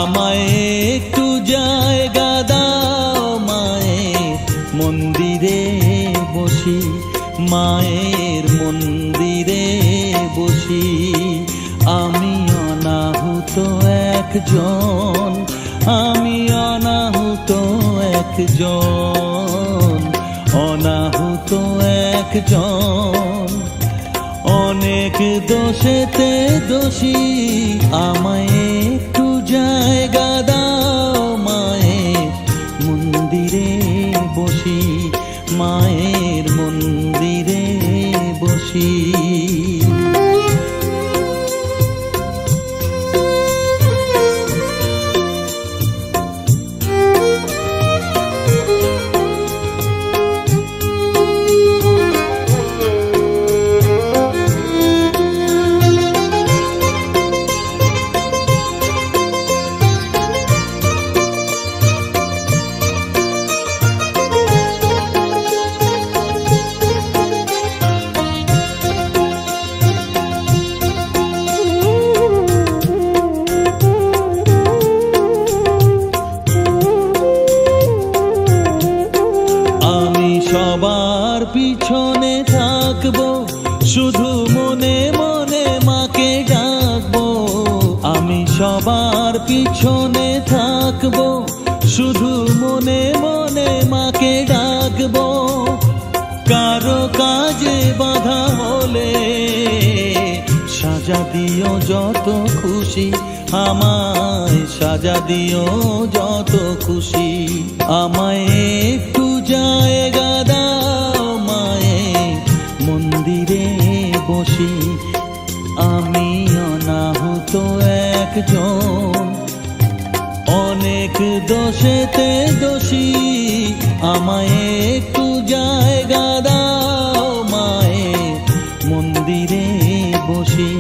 আমায় একটু জায়গা দাও মায়ের মন্দিরে বসি, মায়ের মন্দিরে বসি। আমি অনাহুত একজন, আমি অনাহুত একজন, অনাহুত একজন। অনেক দোষেতে দোষী, আমায় একটু জায়গা দাও মায়ের মন্দিরে বসি, মায়ের মন্দিরে বসি। সবার পিছনে থাকবো, শুধু মনে মনে মাকে ডাকবো। আমি সবার পিছনে থাকবো, শুধু মনে মনে মাকে ডাকবো। কারো কাজে বাধা হলে সাজা দিও যত খুশি, আমায় সাজা দিও যত খুশি। আমায় একটু জায়গা দাও মায়ের মন্দিরে বসি, আমি অনাহুত একজন। অনেক দোষেতে দোষী, আমায় একটু জায়গা দাও মায়ের মন্দিরে বসি,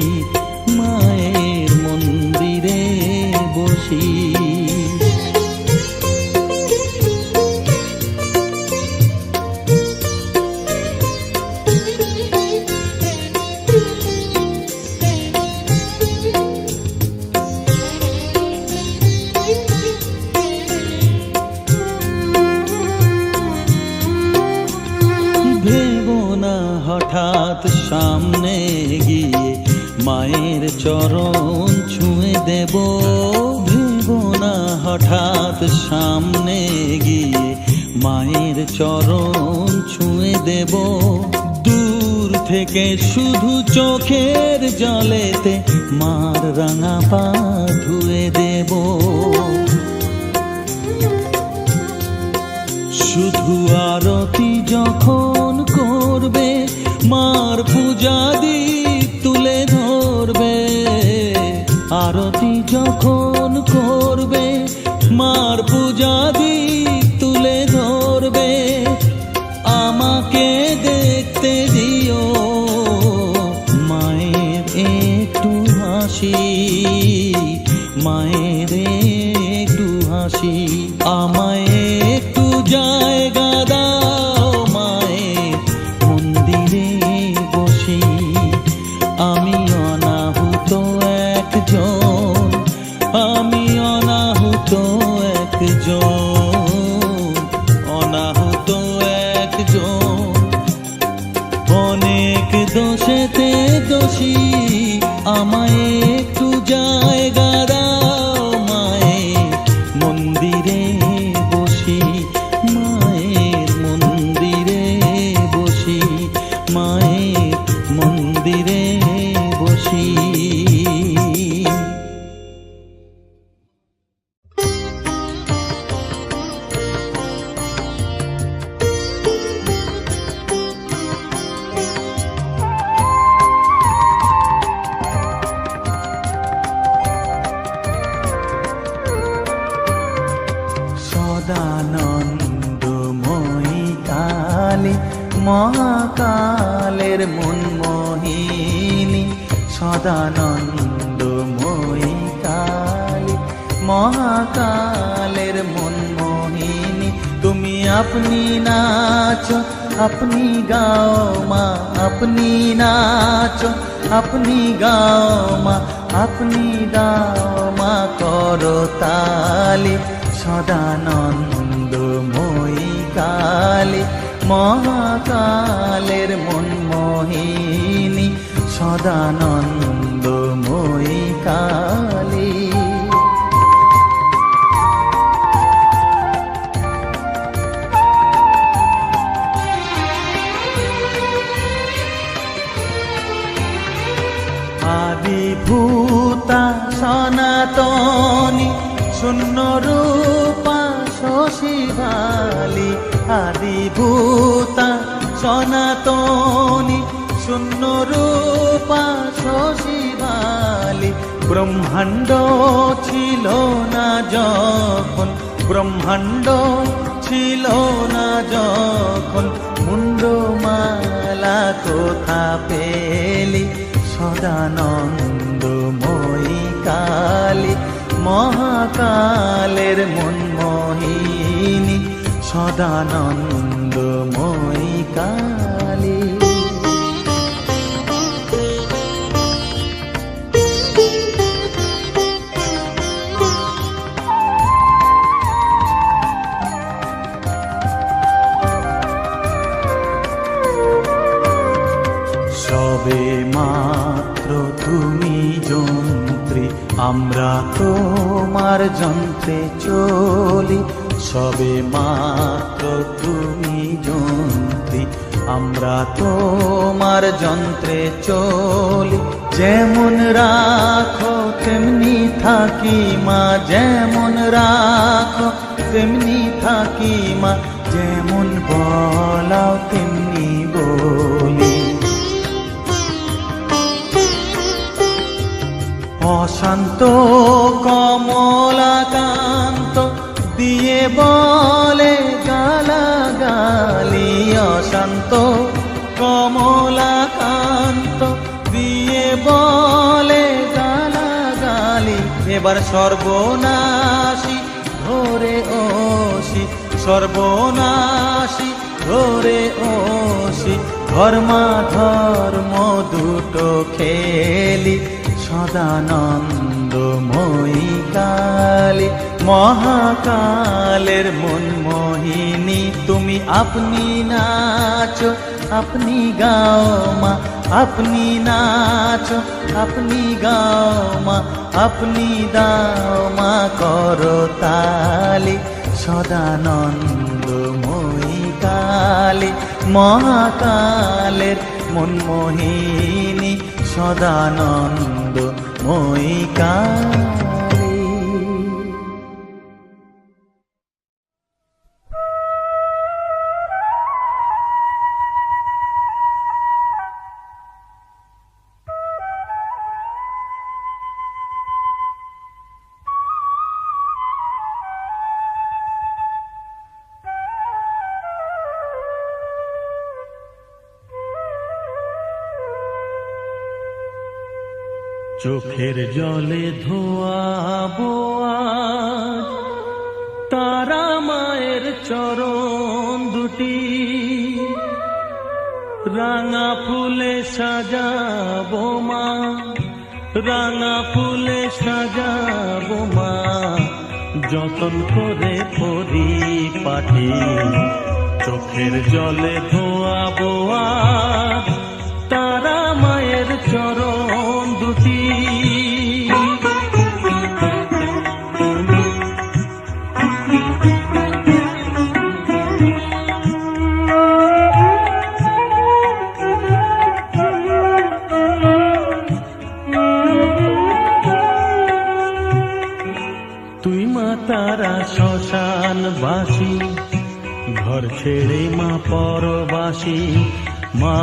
মায়ের মন্দিরে বসি। হঠাৎ সামনে গিয়ে মায়ের চরণ ছুঁয়ে দেব, ভেবো না হঠাৎ সামনে গিয়ে মায়ের চরণ ছুঁয়ে দেব। দূর থেকে শুধু চোখের জলেতে মার রাঙা পা ধুয়ে দেব। শুধু আরতি যখন করবে, মার পূজা দীপ তুলে ধরবে। আরতি যখন করবে, মার পূজা দীপ তুলে ধরবে। আমাকে দেখতে দিও মায়ের একটু হাসি, মায়ের একটু হাসি। আমায় একটু জায়গা দাও মায়ের মন্দিরে বসি, আমি অনাহুত একজন, আমি অনাহুত একজন, অনাহুত একজন। অনেক দোষেতে দোষী, আমায় একটু জায়গা দাও মায়ের মন্দিরে বসি, মায়ের মন্দিরে বসি, মায়ের মন্দিরে বসি। সদানন্দময়ী কালী মহাকালের মনমোহিনী, সদানন্দময়ী কালী মহাকালের মনমোহিনী। তুমি আপনি নাচো আপনি গাও মা, আপনি নাচো আপনি গাও মা। আপনি দাও মা করতালি, সদানন্দময়ী কালী, মহাকালের মনমোহিনী, সদানন্দময়ী কালী। আদিভূতা সনাতনী, শূন্য রূপা শশীবালী, আদিভূতা সনাতনী, শূন্য রূপা শশীবালী। ব্রহ্মাণ্ড ছিল না যখন, ব্রহ্মাণ্ড ছিল না যখন, মুন্ডমালা কোথা পেলি, সদানন্দময়ী কালী, মহাকালের মনমোহিনী, সদানন্দময়ী কালী। সবে মাত্র তুমি যন্ত্রী, আমরা তোমার যন্ত্রে চলি, সবে মাত্র তুমি যন্ত্রী, আমরা তোমার যন্ত্রে চলি। যেমন রাখো তেমনি থাকি মা, যেমন রাখো তেমনি থাকি মা, যেমন বলাও তেমনি বলি। অশান্ত কমলাকান্ত দিয়ে বলে গালাগালি, অশান্ত কমলাকান্ত দিয়ে বলে গালাগালি। এবার সর্বনাশী ধরে ওসি, সর্বনাশী ধরে ওসি, ধর্মাধর্ম দুটো খেলি, সদানন্দময়ী কালী, মহাকালের মনমোহিনী। তুমি আপনি নাচো আপনি গাও মা, আপনি নাচো আপনি গাও মা, আপনি দাও মা করতালি, সদানন্দময়ী কালী, মহাকালের মনমোহিনী, সদানন্দময়ী কালী। চোখের জলে ধোয়াবো আজ তারা মায়ের চরণ দুটি, রাঙা ফুলে সাজাবো মা, রাঙা ফুলে সাজাবো মা, যতন করে পরিপাটি। চোখের জলে ধোয়াবো আজ তারা মায়ের চরণ দুটি। তুই মা তারা শ্মশানবাসী, ঘর ছেড়ে মা পরবাসী, মা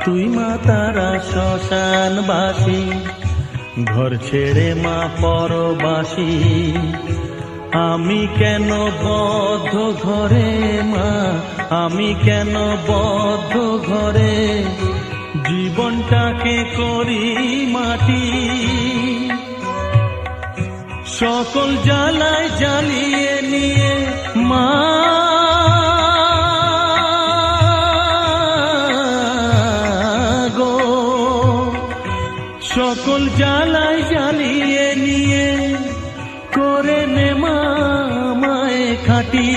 তুই মা তারা শ্মশানবাসী, ঘর ছেড়ে মা পরবাসী। আমি কেন বদ্ধ ঘরে মা, আমি কেন বদ্ধ ঘরে, জীবনটাকে করি মাটি। সকল জ্বালায় জ্বালিয়ে নিয়ে মা সকল জ্বালায় জ্বালিয়ে নিয়ে করে নে মা মায়ে খাটি,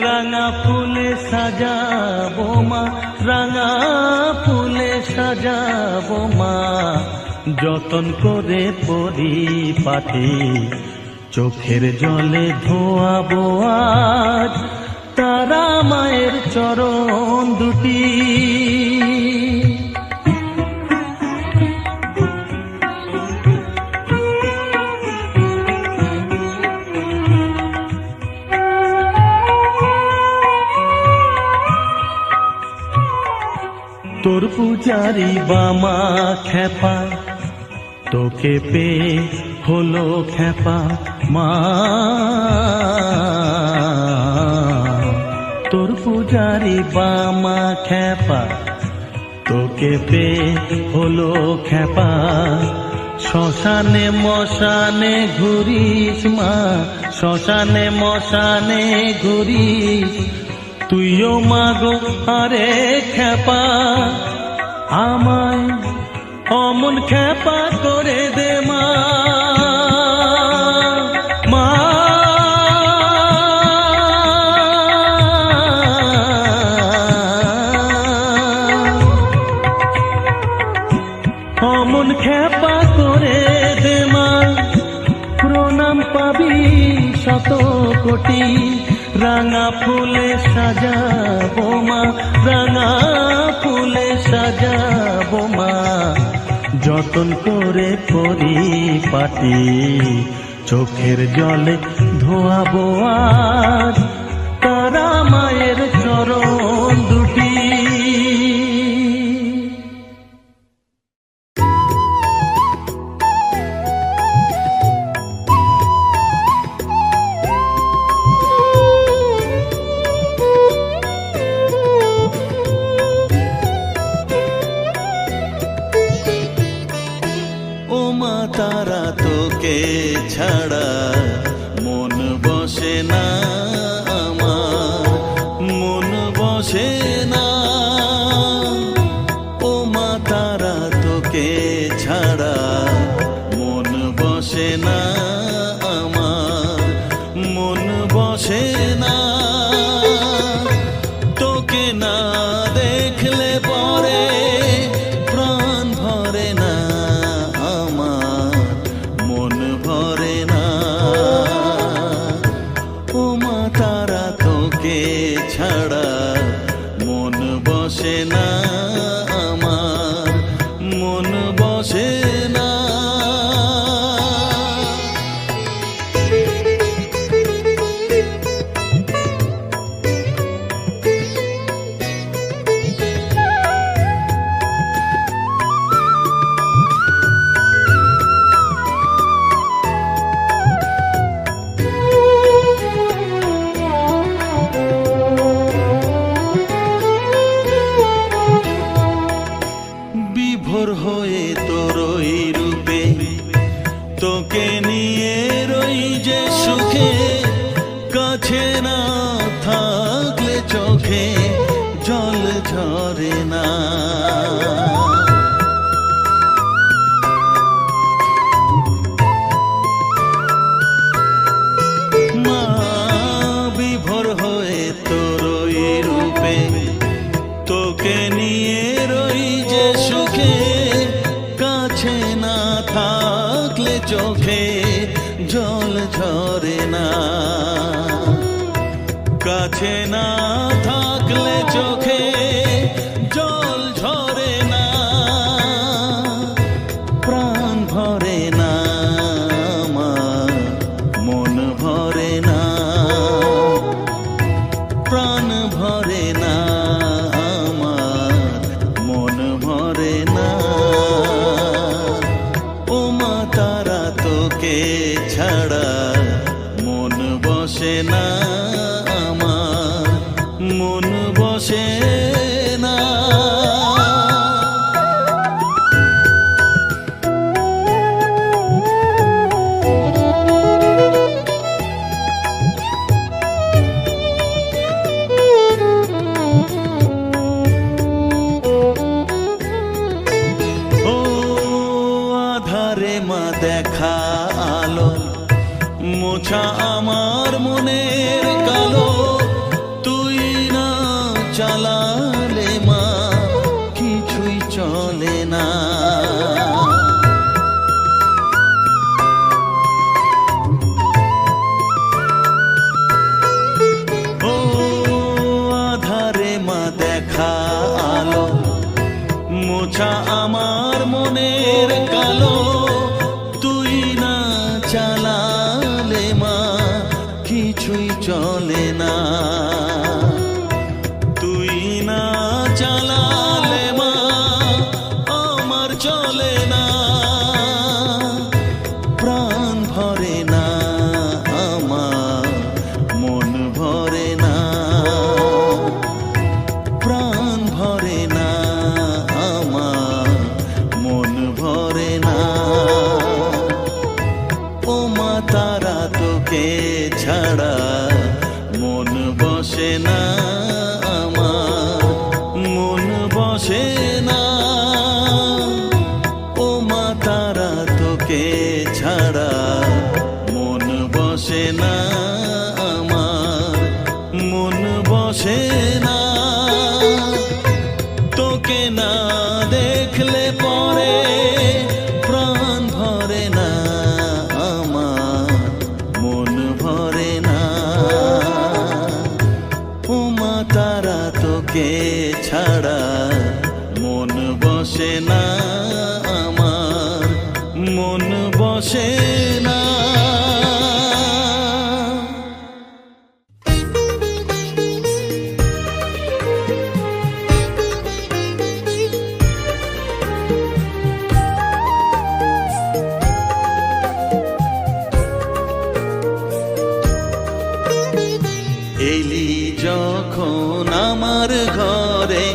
রাঙা ফুলে সাজাবো মা, রাঙা ফুলে সাজাবো মা, যতন করে পরিপাটি, চোখের জলে ধোয়াবো আজ তারা মায়ের চরণ দুটি। তোর পূজারি বামা খেপা, তোকে পেয়ে হলো খেপা মা, তোর পূজারি বামা খেপা, তোকে পেয়ে হলো খেপা, শ্মশানে মশানে ঘুরিস মা, শ্মশানে মশানে ঘুরিস, তুইও মাগো আরে খেপা, আমায় অমন খেপা করে দে মা, মা অমন খেপা করে দে মা, প্রণাম পাবি শত কোটি, রাঙা ফুলে সাজাবো মা, রাঙা ফুলে সাজাবো মা, যতন করে পরিপাটি, চোখের জলে ধোয়াবো আজ তারা মায়ের চরণ দুটি। তারা তোকে ছাড়া মন বসে না আমার, মন বসে না, ও মা তারা তোকে ছাড়া মন বসে না আমার, মন বসে না, তোকে না দেখলে পরে প্রাণ ভরে না, ছাড়া মন বসে না আমার, মন বসে না। বিভোর হয়ে তোরই রূপে তোকে নিয়ে রই যে সুখে, কাছে না থাকলে চোখে জল ঝরে না, মা বিভোর হয়ে তোরই রূপে তোকে নিয়ে রই যে সুখে, কাছে না থাকলে চোখে জল ঝরে না, কাছে না থাকলে চোখে জল ঝরে না, প্রাণ ভরে না আমার, মন ভরে না, প্রাণ ভরে না আমার, মন ভরে না, ও মা তারা তোকে ছাড়া মন বসে না আমার, মন বসে না। দেখা আলো মোছা আমার মনের কালো তুই না চালালে মা কিছুই চলে না ও আধারে মা দেখা আলো মোছা আমার মনের কালো তুই না চালালে মা কিছুই চলে না তুই না চালালে মা আমার চলে না প্রাণ ভরে না আমার মন ভরে না প্রাণ ভরে না আমার মন ভরে না ও মা তারা তোকে ছাড়া মন বসে না আমার মন বসে না ও মা তারা তোকে ছাড়া মন বসে না আমার মন বসে না তোকে না দেখলে পরে প্রাণ ভরে না আমার মন ভরে না ও মা তারা তোকে ছাড়া মন বসে না আমার মন বসে না এলি যখন আমার ঘরে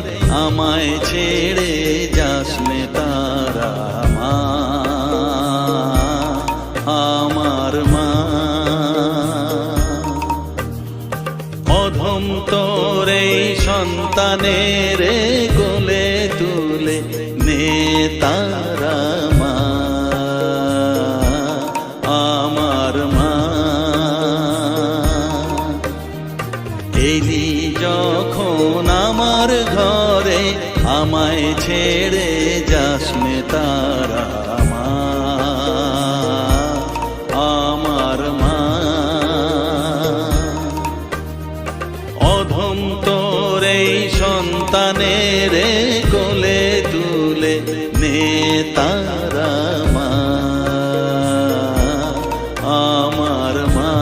আমায় ছেড়ে যাসনে তারা মা আমার মা অধম তোর এই সন্তানের কোলে তুলে নে তারা মা আমার মা এলি যখন আমার ঘরে আমায় ছেড়ে যাসনে তারা মা আমার মা অধম তোর এই সন্তানের কোলে তুলে নে তারা মা আমার মা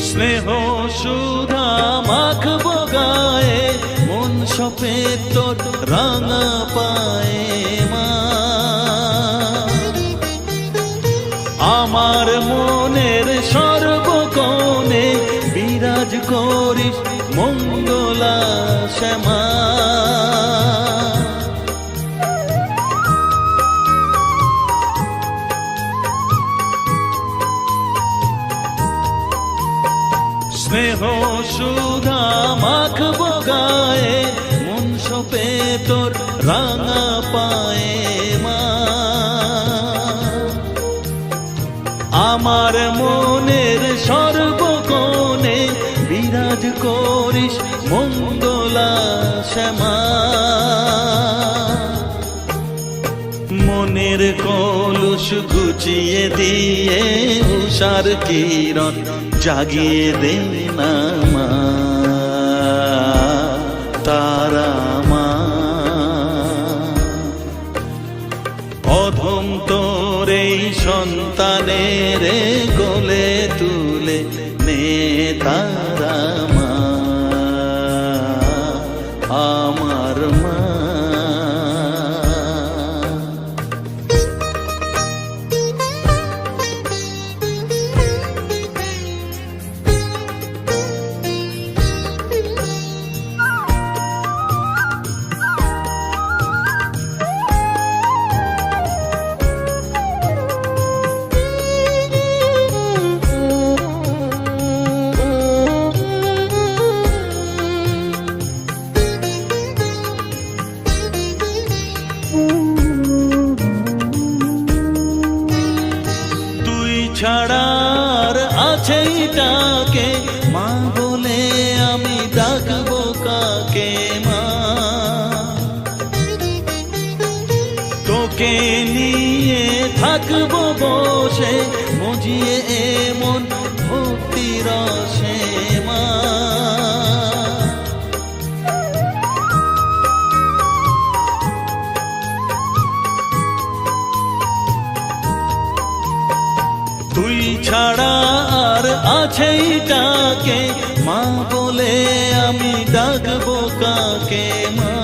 স্নেহ সুধা মাখবো গায়ে মন সপে তোর রাঙা পায়ে মা আমার মনের সর্বকোণে বিরাজ করিস মঙ্গলা শ্যামা স্নেহ সুধা মাখবো গায়ে মন সপে তোর রাঙা পায়ে মা আমার মনের সর্বকোণে বিরাজ করিস মঙ্গলা শ্যামা মনের কলুষ ঘুচিয়ে দিয়ে উষার কিরণ জাগিয়ে দে না মা তারা মা অধম তোর এই সন্তানের কোলে তুলে নে তারা মা আমার মা ছাড়ার আছেইটাকে মা বলে আমি ডাকবো কাকে মা? তোকে নিয়ে থাকবো বসে মজিয়ে এমন ভক্তি রসে মা। তুই ছাড়া আর আছেইটাকে মা বলে আমি ডাকবো কাকে মা?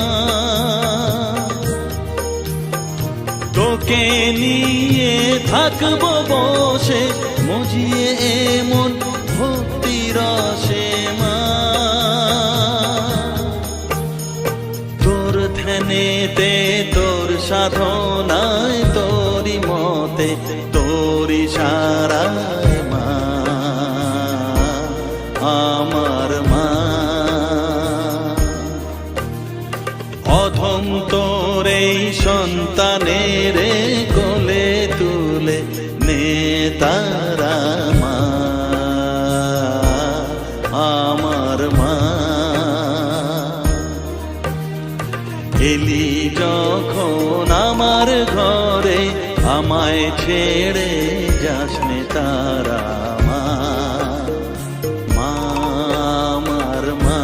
তোকে নিয়ে থাকবো বসে মজিয়ে এমন ভক্তি রসে মা। তোর ধ্যানেতে তোর সাধনায় তোরি মতে তোরি সারায় মা আমার মা। অধম তোর এই সন্তানের কোলে তুলে নে তারা মা আমার মা। এলি যখন আমার ঘরে আমায় ছেড়ে যাসনে তারা মা মা আমার মা।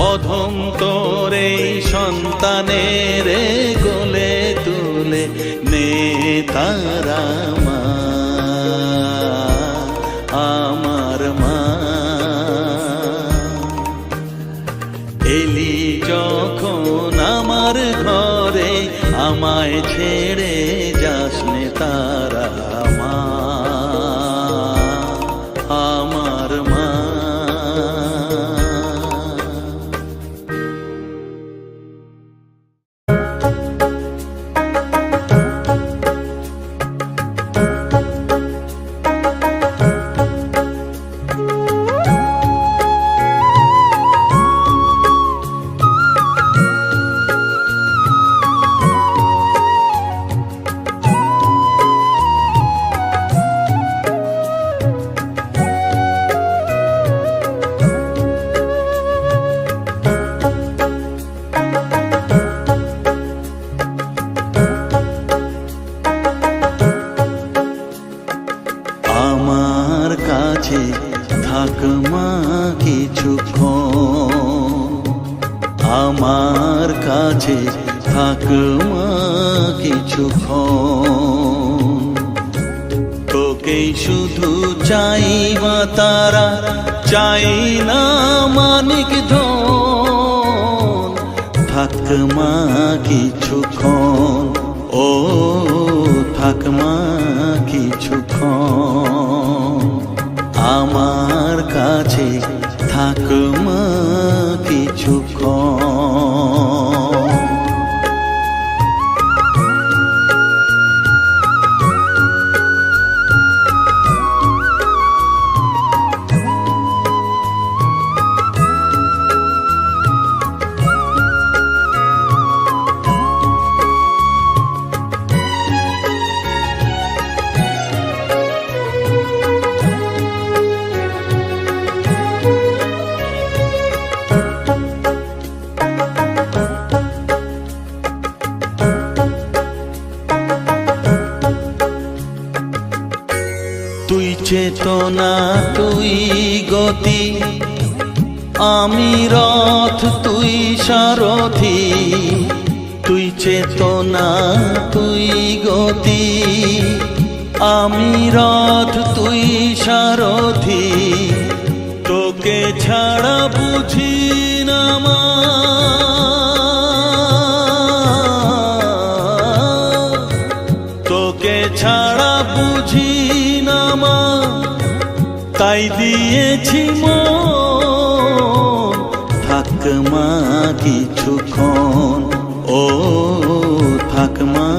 অধম তোর এই সন্তানের কোলে তুলে নে তারা মা আমার মা। এলি যখন আমার ঘরে আমায় ছেড়ে যাসনে তারা মা আমার মা। আমার কাছে থাক মা কিছুক্ষণ, আমার কাছে থাক মা কিছুক্ষণ। তোকেই শুধু চাই মা তারা, চাই না মানিক ধন। থাক মা কিছুক্ষণ, ও থাক মা কিছুক্ষণ। আমার কাছে থাক মা কিছুক্ষণ। তুই চেতনা তুই গতি, আমি রথ তুই সারথি। তুই চেতনা তুই গতি, আমি রথ তুই সারথি। তোকে ছাড়া বুঝি না মা, তোকে ছাড়া বুঝি না মা। তাই দিয়েছি মন, থাক মা কিছুক্ষণ, ও থাক মা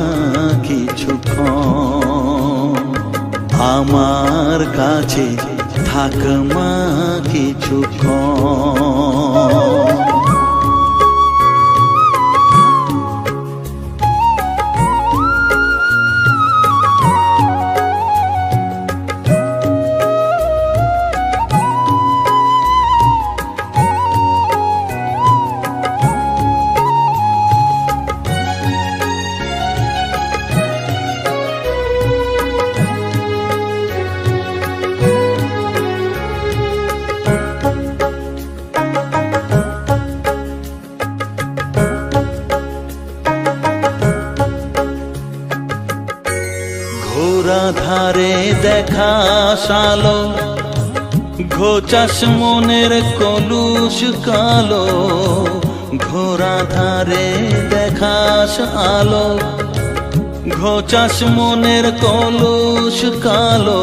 কিছুক্ষণ। আমার কাছে থাক মা কিছুক্ষণ। ঘোরা ধারে দেখা সালো, ঘোচাস মনের কলুষ কালো। ঘোরা ধারে দেখাস আলো, ঘোচাস মনের কলুষ কালো।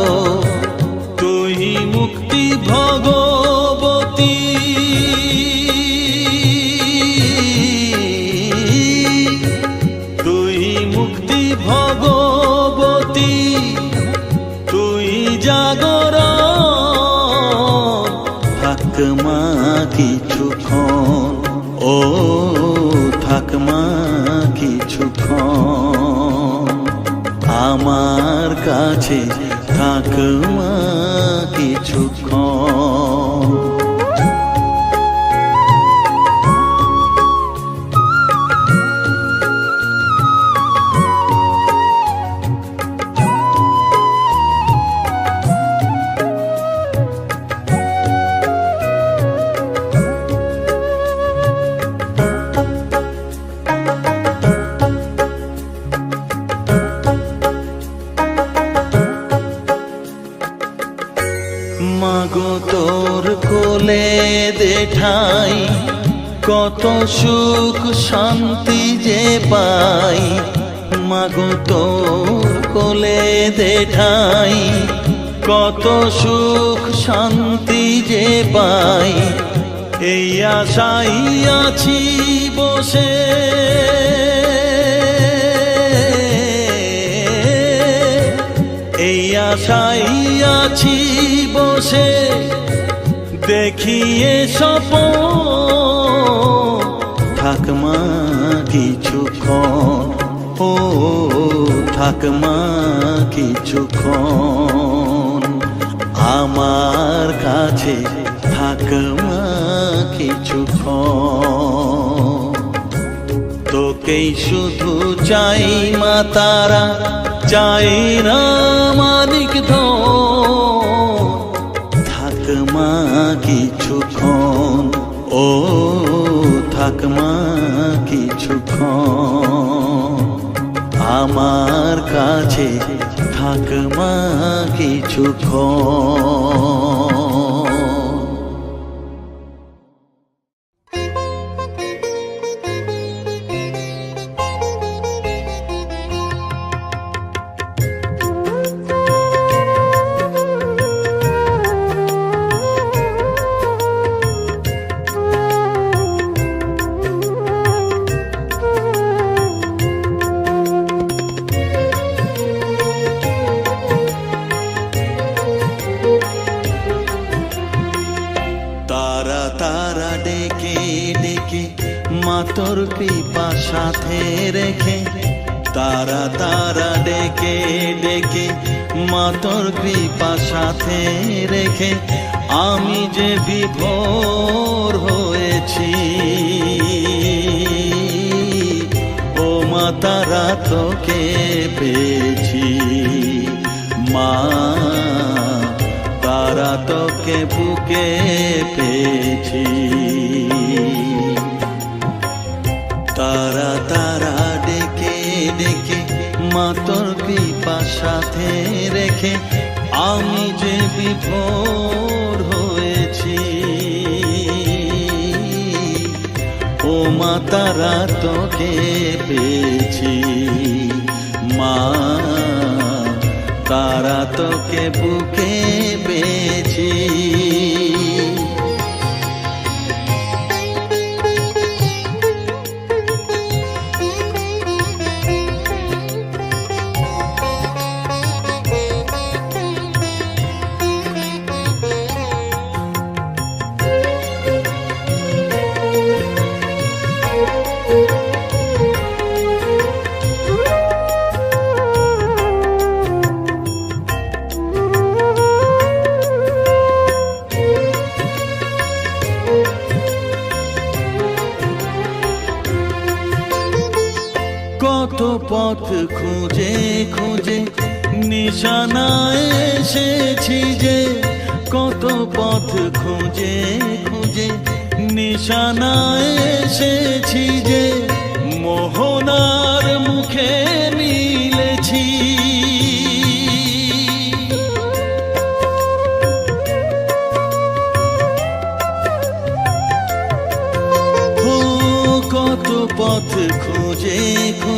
তুই মুক্তি ভগবতী, তুই মুক্তি ভগবতী, তুই জাগর। থাক মা কিছুক্ষণ, ও থাক মা কিছুক্ষণ, আমার কাছে থাক মা কিছুক্ষণ। মাগো তোর কোলে দেঠাই, কত সুখ শান্তি যে পাই। মাগো তোর কোলে দেঠাই, কত সুখ শান্তি যে পাই। এই আশাই আছি বসে, এই আশাই আছি বসে, দেখিয়ে স্বপন। থাক মা কিছুক্ষণ, ও থাক মা কিছুক্ষণ, আমার কাছে থাক মা কিছুক্ষণ। তোকেই শুধু চাই মা তারা, চাই না মানিক ধন। থাক মা কিছুক্ষণ, ও থাক মা কিছুক্ষণ, আমার কাছে থাক মা কিছুক্ষণ। তোর কৃপা সাথে রেখে, তারা তারা ডেকে ডেকে, মা তোর কৃপা সাথে রেখে, আমি যে বিভোর হয়েছি। ও মা তারা তোকে পেয়েছি, মা তারা তোকে বুকে পেয়েছি। তারা তারা ডেকে ডেকে, মা তোর কৃপা সাথে রেখে, আমি যে বিভোর হয়েছি। ও মা তারা তোকে পেয়েছি, মা তারা তোকে বুকে পেয়েছি। কত পথ খুঁজে খুঁজে নিশানায় এসেছি যে, কত পথ খুঁজে খুঁজে নিশানায় এসেছি যে, মোহনার মুখে মিলেছি।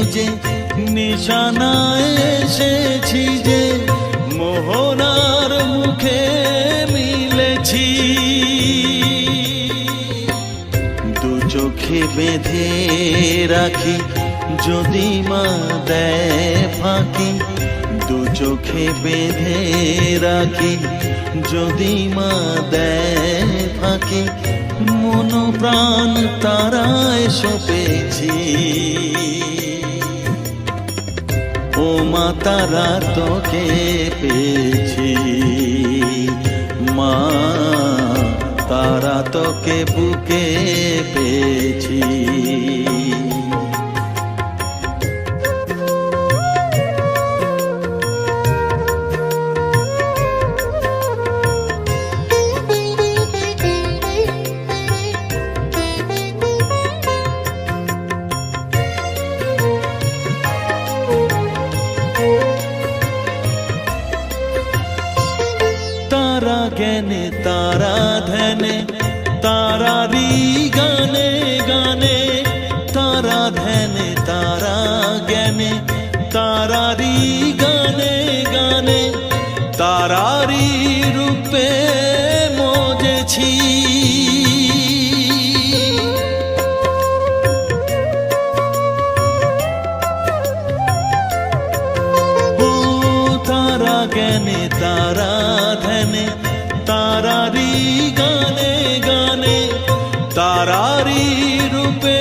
খুঁজে নিশানায় এসেছি যে মোহনার মুখে মিলেছি। দু চোখে বেঁধে রাখি যদি মা দেয় ফাঁকি, দু চোখে বেঁধে রাখি যদি মা দেয় ফাঁকি, মন প্রাণ তারায় সপেছি। ও মা তারা তোকে পেয়েছি, মা তারা তোকে বুকে পেয়েছি। তারা জ্ঞানে তারা ধ্যানে তারারি গানে গানে, তারা ধ্যানে তারা জ্ঞানে তারারি গানে গানে, তারারি রূপে মজেছি। ও তারা জ্ঞানে তারা ধ্যানে তারারি গানে গানে, তারারি রূপে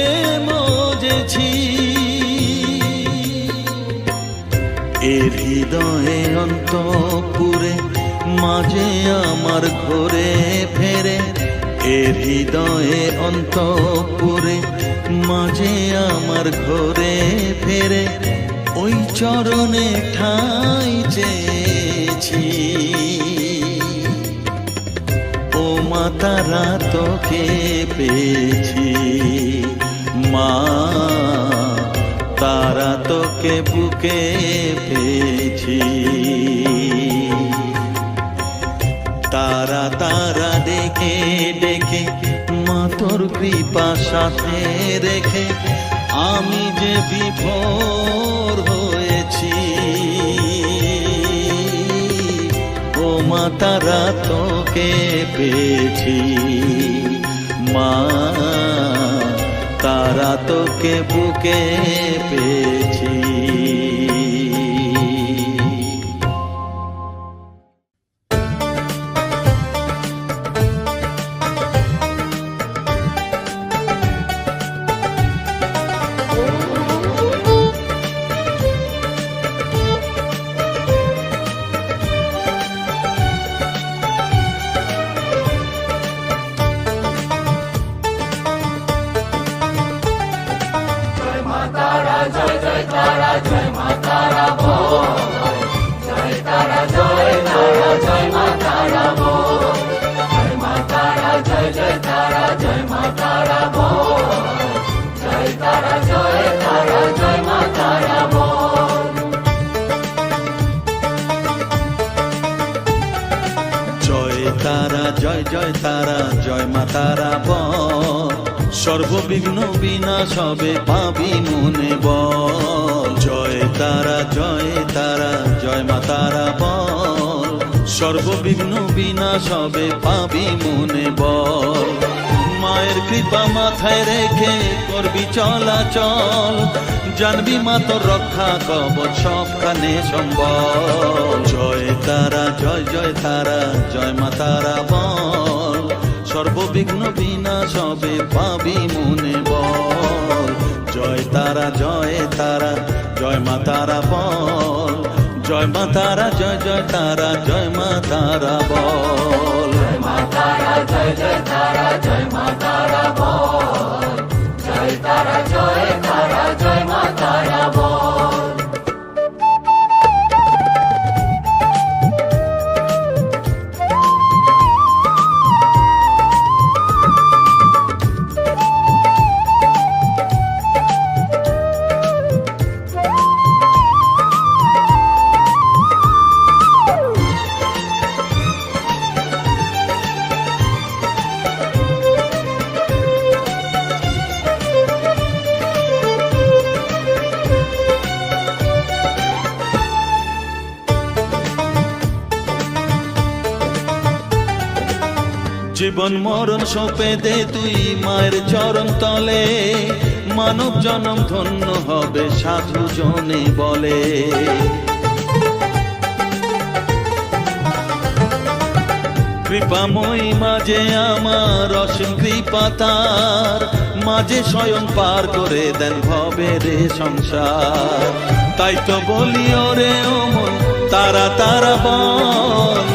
মজেছি। এর হৃদয়ে অন্তপুরে মাঝে আমার ঘরে ফেরে, এর হৃদয়ে অন্তপুরে মাঝে আমার ঘরে ফেরে, ওই চরণে ঠাঁই চেয়েছি। ও মা তারা তোকে পেয়েছি, মা তারা তোকে বুকে পেয়েছি। তারা তারা ডেকে ডেকে মা তোর কৃপা সাথে রেখে আমি যে বিভোর হয়েছি। ও মা তারা তোকে পেয়েছি, মা তারা তোকে বুকে পেয়েছি। জয় জয় তারা জয় মা তারা বল, সর্ববিঘ্ন বিনাশ হবে পাবি মনে বল। জয় তারা জয় মা তারা বল, সর্ববিঘ্ন বিনাশ হবে পাবি মনে বল। মায়ের কৃপা মাথায় রেখে করবি চলাচল, জানবি মা তোর রক্ষা কবচ সবখানে সম্বল। জয় তারা জয় তারা জয় মা তারা বল, সর্ববিঘ্ন বিনাশ হবে পাবি মনে বল। জয় তারা জয় মা তারা বল, জয় মা তারা জয় তারা জয় মা তারা বল। জয় মা তারা জয় তারা জয় মা তারা বল, জয় তারা জয় মা তারা বল। জীবন মরণ সঁপে দে তুই মায়ের চরণ তলে, মানব জনম ধন্য হবে সাধু জনে বলে। কৃপাময়ী মাঝে আমার অসীম কৃপা তার, মাঝে স্বয়ং পার করে দেন ভবের সংসার। তাই তো বলি ওরে ও মন তারা তারা বল,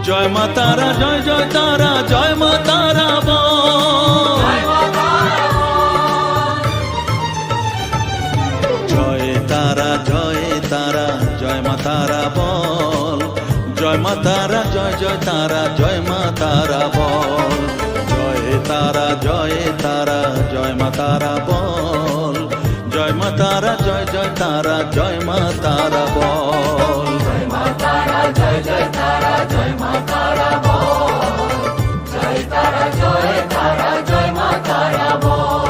জয় মা তারা জয় জয় তারা জয় মা তারা বল, জয় তারা জয় তারা জয় মা তারা বল, জয় মা তারা জয় জয় তারা জয় মা তারা বল, জয় তারা জয় তারা জয় মা তারা বল, জয় মা তারা জয় জয় তারা জয় মা তারা বল, জয় মা তারা জয় জয় তারা জয় মা তারা বল, জয় তারা জয় তারা জয় মা তারা বল।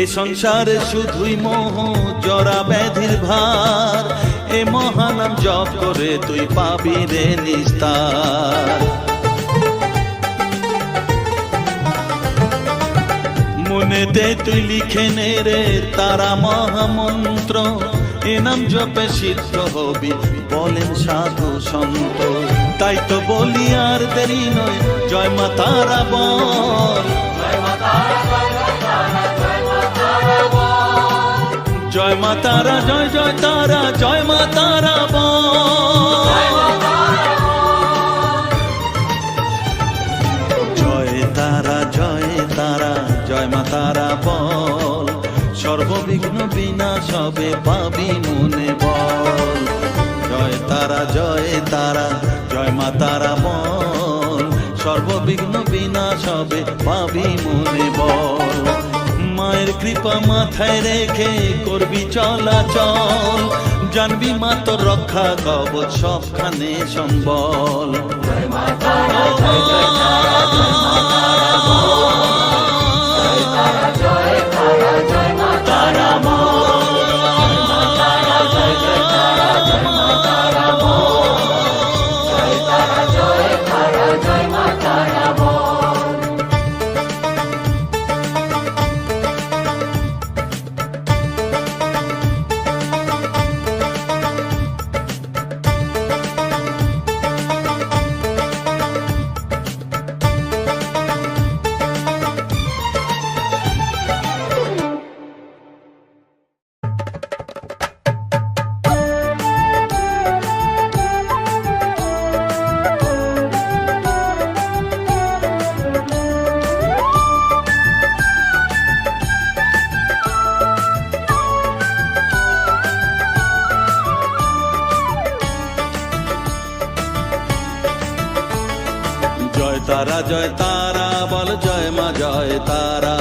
এ সংসারে শুধুই মোহ জরা ব্যাধির ভার, এ মহানাম জপ করে তুই পাবি রে নিস্তার। মনে দে তুই লিখে নে রে তারা মহামন্ত্র, এ নাম জপে সিদ্ধ হবি বলেন সাধু সন্ত। তাই তো বলি আর দেরি নয় জয় মা তারা বল, জয় মা তারা জয় মা তারা জয় জয় তারা জয় মা তারা বল, জয় তারা জয় তারা জয় মা তারা বল, সর্ববিঘ্ন বিনাশ হবে পাবি মনে বল, জয় তারা জয় তারা জয় মা তারা বল, সর্ববিঘ্ন বিনাশ হবে পাবি মনে বল। মায়ের কৃপা মাথায় রেখে করবি চলাচল, জানবি মা তোর রক্ষা কবচ সবখানে সম্বল। জয় মা তারা জয় জয় তারা জয় মা তারা বল, জয় তারা জয় তারা জয় মা তারা বল, জয় মা তারা জয় জয় তারা জয় মা তারা বল, জয় তারা জয় তারা জয় মা তারা বল। জয় তারা বল জয় মা জয় তারা,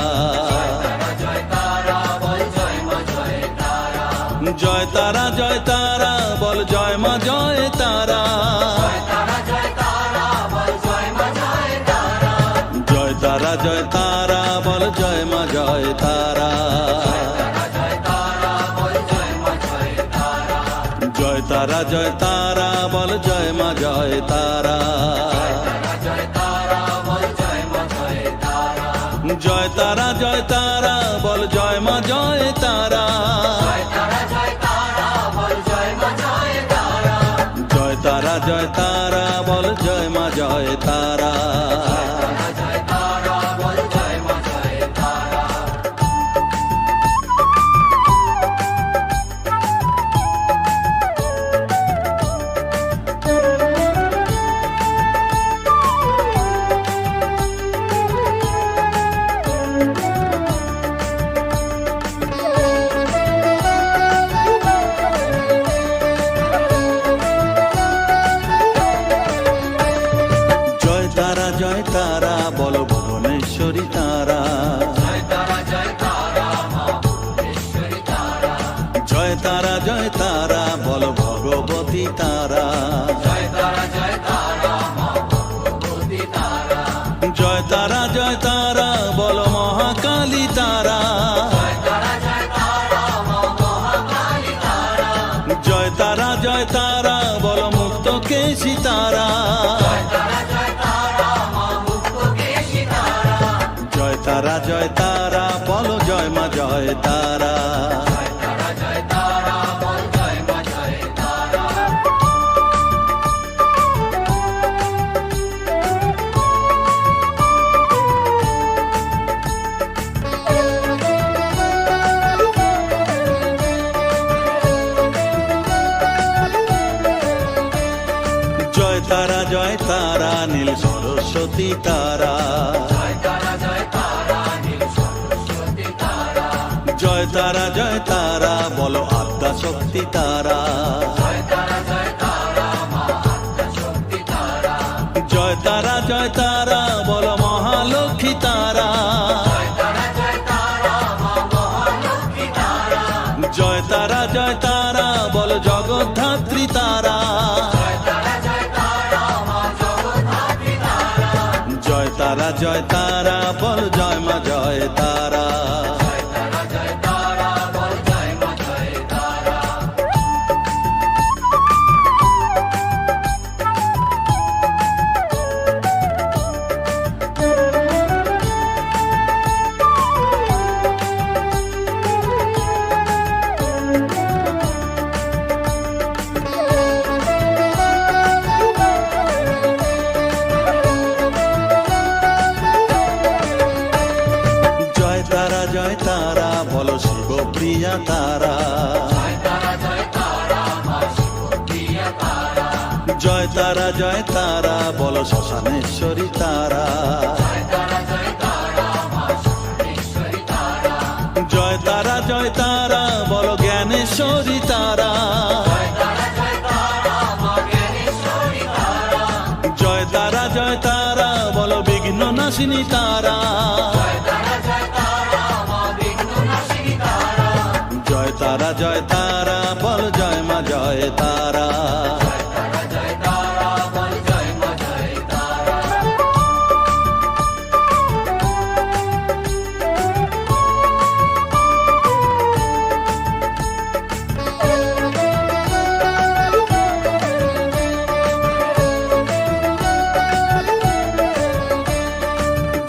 জয় তারা বল জয় মা জয় তারা, জয় তারা জয় তারা বল জয় মা জয় তারা, জয় তারা জয় তারা বল জয় মা জয় তারা, জয় তারা জয় তারা বল জয় মা জয় তারা, জয় তারা জয় তারা বল জয় মা জয় তারা, জয় তারা জয় তারা বল জয় মা জয় তারা। জয় তারা বলো ভুবনেশ্বরী তারা, জয় তারা জয় তারা মা ভুবনেশ্বরী তারা, জয় তারা জয় তারা বলো ভগবতী তারা, জয় তারা জয় তারা মা ভগবতী তারা, জয় তারা জয় তারা বলো মহাকালী তারা, জয় তারা জয় তারা মা মহাকালী তারা, জয় তারা জয় তারা বলো মুক্তকেশী তারা, জয় তারা জয় তারা মা মুক্তকেশী তারা, জয় তারা জয় তারা বলো জয় মা জয় তারা। জয় তারা জয় তারা বল জয় মা জয় তারা। জয় তারা জয় তারা নীল সরস্বতী তারা, জয় তারা জয় তারা নীল সরস্বতী তারা, জয় তারা জয় তারা বলো আদ্যা শক্তি তারা, জয় তারা জয় তারা মা আদ্যা শক্তি তারা, জয় তারা জয় তারা বলো মহালক্ষ্মী তারা, জয় তারা জয় তারা মা মহালক্ষ্মী তারা, জয় তারা জয় তারা বলো জগদ্ধাত্রী তারা, জয় তারা জয় তারা মা জগদ্ধাত্রী তারা, জয় তারা জয় তারা বল জয় মা জয় তারা। জয় তারা জয় তারা বল জয় মা জয় তারা। জয় তারা জয় তারা বলো শিবপ্রিয়া তারা, জয় তারা জয় তারা মা শিবপ্রিয়া তারা, জয় তারা জয় তারা বলো শ্মশানেশ্বরী তারা, জয় তারা জয় তারা মা শ্মশানেশ্বরী তারা, জয় তারা জয় তারা বলো জ্ঞানেশ্বরী তারা, জয় তারা জয় তারা মা জ্ঞানেশ্বরী তারা, জয় তারা জয় তারা বলো বিঘ্ন নাশিনী তারা, জয় তারা জয় তারা মা বিঘ্ননাশিনী তারা, জয় তারা জয় তারা বল জয় মা জয় তারা। জয় তারা জয় তারা বল জয় মা জয় তারা।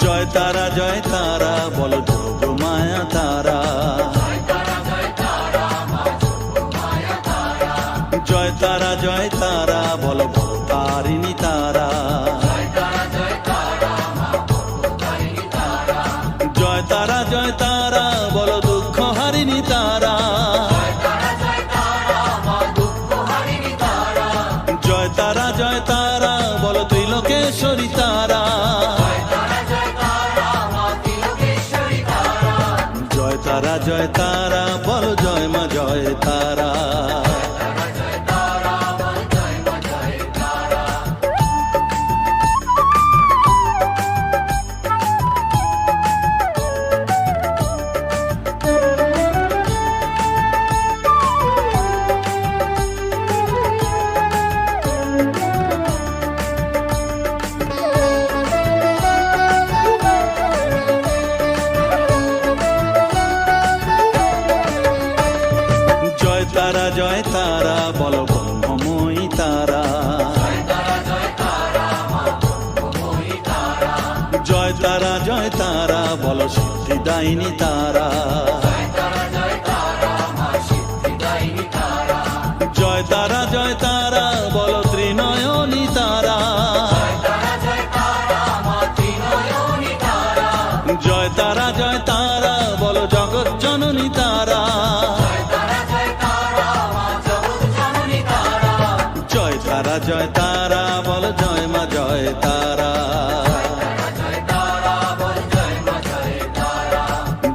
জয় তারা জয় তারা বলো যোগ মায়া তারা, জয় তারা জয় তারা মা যোগমায়া তারা, জয় তারা জয় তারা বলো ভবতারিণী তারা, জয় তারা জয় তারা মা ভবতারিণী তারা, জয় তারা জয় তারা বলো দুঃখ হারিণী তারা, জয় তারা জয় তারা মা দুঃখহারিণী তারা, জয় তারা জয় তারা বলো ত্রিলোকেশ্বরী তারা, জয় তারা জয় তারা মা তিলোকেশ্বরী তারা, জয় তারা জয় তারা বলো জয় মা জয় তারা। তারা জয় তারা বল জয় মা জয় তারা। জয় তারা জয় তারা বলো ব্রহ্মময়ী তারা, জয় তারা জয় তারা মা ব্রহ্মময়ী তারা, জয় তারা জয় তারা বলো সিদ্ধিদায়িনী তারা, জয় তারা জয় তারা মা সিদ্ধিদায়িনী তারা, জয় তারা জয় তারা বলো ত্রিনয়নী তারা, জয় তারা জয় তারা মা ত্রিনয়নী তারা, জয় তারা জয় তারা বলো জগৎ জননী তারা, জয় তারা জয় তারা মা জগৎজননী তারা, জয় তারা জয় তারা বলো জয় মা জয় তারা। জয় তারা বল জয় মা জয় তারা,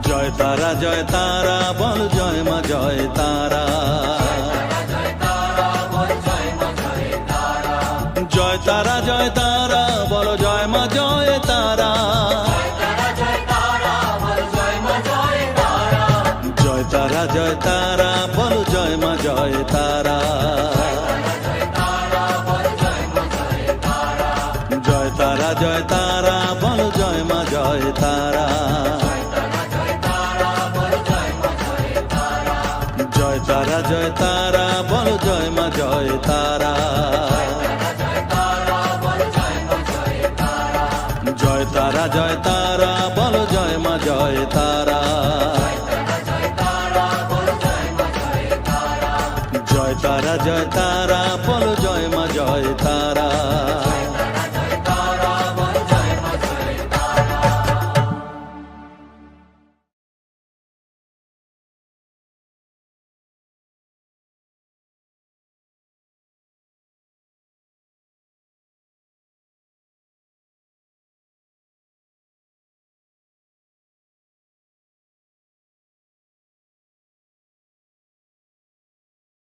জয় তারা জয় তারা বল জয় মা জয় তারা, জয় তারা বল জয় মা জয় তারা, জয় তারা জয় তারা বলো জয় মা জয় তারা, জয় তারা জয় তারা বলো জয় মা জয় তারা, জয় তারা জয় তারা বলো জয় মা জয় তারা, জয় তারা জয় তারা বলো জয় মা জয় তারা, জয় তারা জয় তারা বলো জয় মা জয় তারা, জয় তারা জয়